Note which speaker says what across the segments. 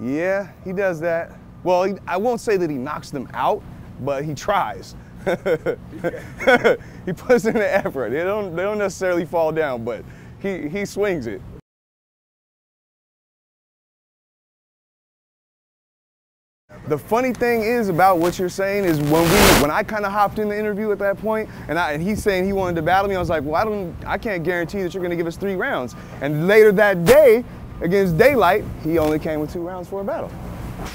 Speaker 1: Yeah, he does that. Well, I won't say that he knocks them out, but he tries. He puts in the effort. They don't necessarily fall down, but he swings it. The funny thing is about what you're saying is when I kind of hopped in the interview at that point, and he's saying he wanted to battle me, I was like, well, I can't guarantee that you're going to give us 3 rounds. And later that day, against Daylight, he only came with 2 rounds for a battle.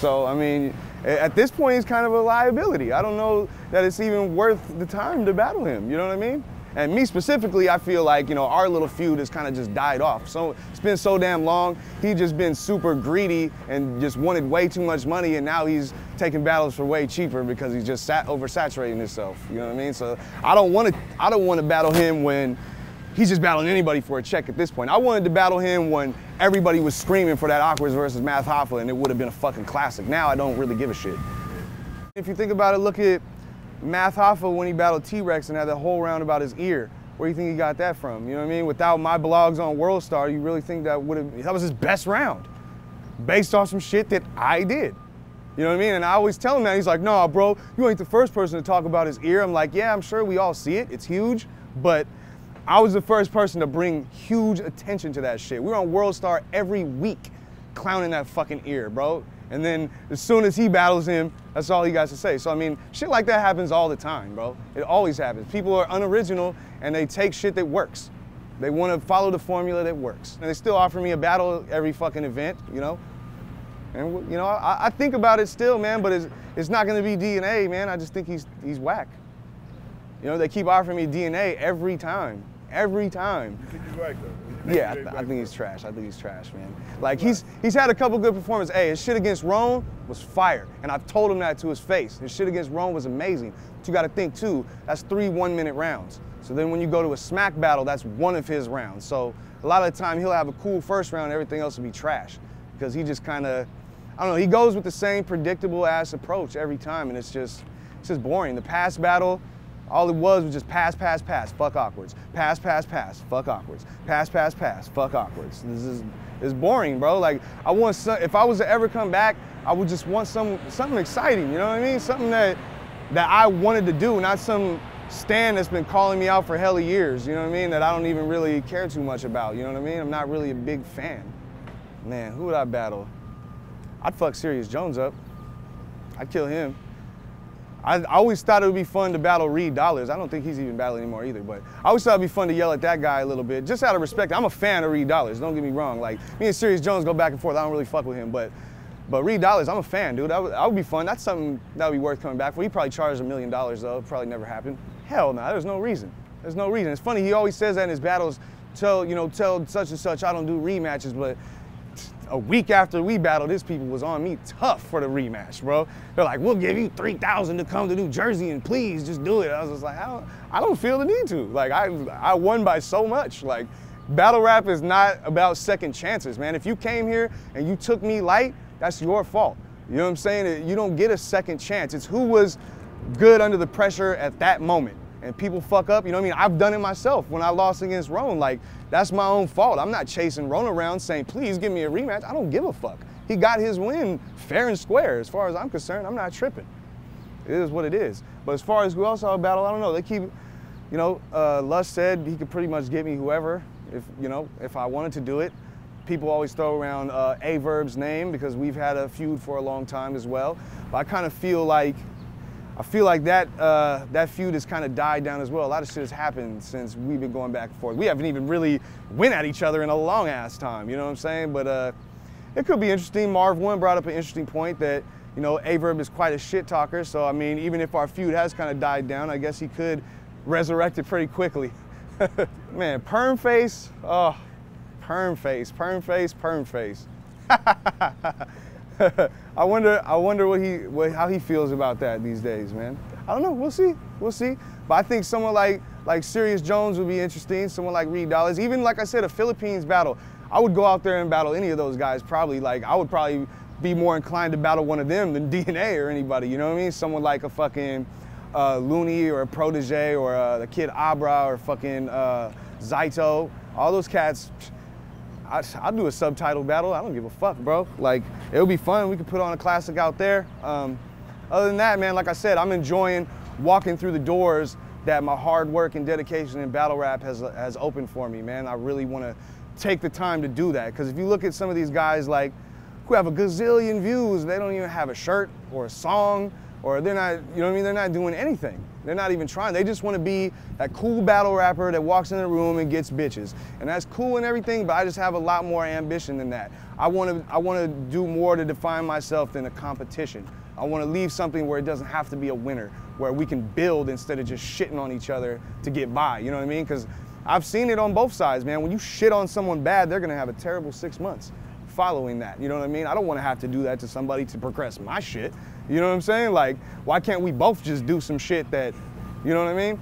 Speaker 1: So, I mean, at this point, he's kind of a liability. I don't know that it's even worth the time to battle him, you know what I mean? And me specifically, I feel like, you know, our little feud has kind of just died off. So it's been so damn long. He's just been super greedy and just wanted way too much money, and now he's taking battles for way cheaper because he's just oversaturating himself. You know what I mean? So I don't want to battle him when he's just battling anybody for a check at this point. I wanted to battle him when everybody was screaming for that Okwerdz versus Math Hoffa, and it would have been a fucking classic. Now I don't really give a shit. If you think about it, look at Math Hoffa when he battled T-Rex and had that whole round about his ear. Where do you think he got that from? You know what I mean? Without my blogs on World Star, you really think that was his best round? Based off some shit that I did. You know what I mean? And I always tell him that. He's like, no, bro, you ain't the first person to talk about his ear. I'm like, yeah, I'm sure we all see it. It's huge. But I was the first person to bring huge attention to that shit. We were on World Star every week clowning that fucking ear, bro. And then as soon as he battles him, that's all he got to say. So, I mean, shit like that happens all the time, bro. It always happens. People are unoriginal and they take shit that works. They want to follow the formula that works. And they still offer me a battle every fucking event, you know? And, you know, I think about it still, man, but it's not going to be DNA, man. I just think he's whack. You know, they keep offering me DNA every time. Every time.
Speaker 2: You think he's right, though?
Speaker 1: Yeah, I think he's trash. I think he's trash, man. Like, he's had a couple good performances. Hey, his shit against Roan was fire, and I've told him that to his face. His shit against Roan was amazing. But you got to think, too, that's 3 one-minute rounds. So then when you go to a smack battle, that's one of his rounds. So a lot of the time, he'll have a cool first round, and everything else will be trash. Because he just kind of, I don't know, he goes with the same predictable-ass approach every time, and it's just boring. The past battle, all it was just pass, pass, pass, fuck Okwerdz. Pass, pass, pass, fuck Okwerdz. Pass, pass, pass, fuck Okwerdz. This is boring, bro. Like, I want some, if I was to ever come back, I would just want something exciting, you know what I mean? Something that I wanted to do, not some Stan that's been calling me out for hella years, you know what I mean? That I don't even really care too much about, you know what I mean? I'm not really a big fan. Man, who would I battle? I'd fuck Sirius Jones up. I'd kill him. I always thought it would be fun to battle Reed Dollars. I don't think he's even battling anymore either, but I always thought it'd be fun to yell at that guy a little bit, just out of respect. I'm a fan of Reed Dollars, don't get me wrong. Like, me and Sirius Jones go back and forth. I don't really fuck with him, but Reed Dollars, I'm a fan, dude. That would be fun. That's something that would be worth coming back for. He probably charged $1 million, though. It'd probably never happen. Hell no, there's no reason. There's no reason. It's funny, he always says that in his battles, tell such and such I don't do rematches, but a week after we battled, his people was on me tough for the rematch, bro. They're like, we'll give you $3,000 to come to New Jersey and please just do it. I was just like, I don't feel the need to. Like, I won by so much. Like, battle rap is not about second chances, man. If you came here and you took me light, that's your fault. You know what I'm saying? You don't get a second chance. It's who was good under the pressure at that moment. And people fuck up, you know what I mean? I've done it myself when I lost against Roan. Like, that's my own fault. I'm not chasing Roan around saying, please give me a rematch. I don't give a fuck. He got his win fair and square. As far as I'm concerned, I'm not tripping. It is what it is. But as far as who else I'll battle, I don't know. They keep, you know, Lust said he could pretty much get me whoever, if I wanted to do it. People always throw around Averb's name because we've had a feud for a long time as well. But I kind of feel like, that feud has kind of died down as well. A lot of shit has happened since we've been going back and forth. We haven't even really went at each other in a long ass time, you know what I'm saying? But it could be interesting. Marv One brought up an interesting point that, you know, Averb is quite a shit talker. So, I mean, even if our feud has kind of died down, I guess he could resurrect it pretty quickly. Man, perm face, oh, perm face, perm face, perm face. I wonder how he feels about that these days, man. I don't know. We'll see. But I think someone like Sirius Jones would be interesting. Someone like Reed Dollars, even like I said, a Philippines battle. I would go out there and battle any of those guys. Probably I would probably be more inclined to battle one of them than DNA or anybody. You know what I mean? Someone like a fucking Looney or a Protege or the Kid Abra or fucking Zaito. All those cats. I'll do a subtitle battle. I don't give a fuck, bro. Like, it'll be fun. We could put on a classic out there. Other than that, man, like I said, I'm enjoying walking through the doors that my hard work and dedication in battle rap has opened for me, man. I really want to take the time to do that. Because if you look at some of these guys, like, who have a gazillion views, they don't even have a shirt or a song, or they're not, you know what I mean? They're not doing anything. They're not even trying. They just want to be that cool battle rapper that walks in the room and gets bitches. And that's cool and everything, but I just have a lot more ambition than that. I want to do more to define myself than a competition. I want to leave something where it doesn't have to be a winner, where we can build instead of just shitting on each other to get by, you know what I mean? Because I've seen it on both sides, man. When you shit on someone bad, they're going to have a terrible 6 months following that, you know what I mean? I don't want to have to do that to somebody to progress my shit. You know what I'm saying? Like, why can't we both just do some shit that, you know what I mean?